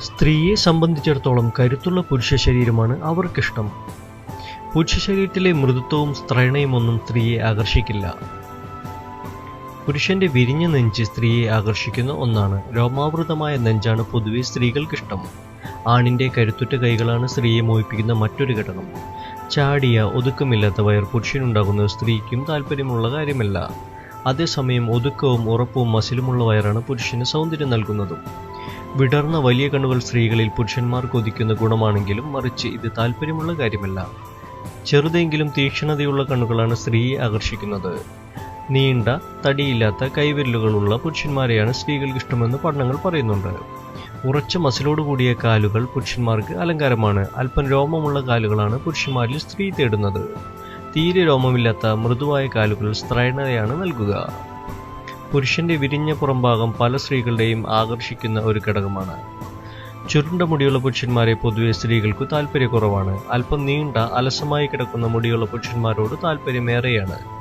സ്ത്രീയെ സംബന്ധിച്ചിടത്തോളം കരുത്തുള്ള പുരുഷ ശരീരമാണ് അവർക്കിഷ്ടം. പുരുഷ ശരീരത്തിലെ മൃദുത്വവും സ്ത്രൈണയും ഒന്നും സ്ത്രീയെ ആകർഷിക്കില്ല. പുരുഷന്റെ വിരിഞ്ഞ നെഞ്ച് സ്ത്രീയെ ആകർഷിക്കുന്ന ഒന്നാണ്. രോമാവൃതമായ നെഞ്ചാണ് പൊതുവെ സ്ത്രീകൾക്കിഷ്ടം. ആണിന്റെ കരുത്തുറ്റ കൈകളാണ് സ്ത്രീയെ മോഹിപ്പിക്കുന്ന മറ്റൊരു ഘടകം. ചാടിയ ഒതുക്കമില്ലാത്ത വയർ പുരുഷനുണ്ടാകുന്നത് സ്ത്രീക്കും താല്പര്യമുള്ള കാര്യമല്ല. അതേസമയം ഒതുക്കവും ഉറപ്പും മസിലുമുള്ള വയറാണ് പുരുഷന് സൗന്ദര്യം നൽകുന്നതും. വിടർന്ന വലിയ കണ്ണുകൾ സ്ത്രീകളിൽ പുരുഷന്മാർ കൊതിക്കുന്ന ഗുണമാണെങ്കിലും മറിച്ച് ഇത് താല്പര്യമുള്ള കാര്യമല്ല. ചെറുതെങ്കിലും തീക്ഷ്ണതയുള്ള കണ്ണുകളാണ് സ്ത്രീയെ ആകർഷിക്കുന്നത്. നീണ്ട തടിയില്ലാത്ത കൈവിരലുകളുള്ള പുരുഷന്മാരെയാണ് സ്ത്രീകൾക്ക് ഇഷ്ടമെന്ന് പഠനങ്ങൾ പറയുന്നുണ്ട്. ഉറച്ച മസിലോടുകൂടിയ കാലുകൾ പുരുഷന്മാർക്ക് അലങ്കാരമാണ്. അല്പം രോമമുള്ള കാലുകളാണ് പുരുഷന്മാരിൽ സ്ത്രീ തേടുന്നത്. തീരെ രോമമില്ലാത്ത മൃദുവായ കാലുകൾ സ്ത്രൈണതയാണ് നൽകുക. പുരുഷന്റെ വിരിഞ്ഞ പുറംഭാഗം പല സ്ത്രീകളുടെയും ആകർഷിക്കുന്ന ഒരു ഘടകമാണ്. ചുരുണ്ട മുടിയുള്ള പുരുഷന്മാരെ പൊതുവെ സ്ത്രീകൾക്ക് താല്പര്യക്കുറവാണ്. അല്പം നീണ്ട അലസമായി കിടക്കുന്ന മുടിയുള്ള പുരുഷന്മാരോട് താല്പര്യമേറെയാണ്.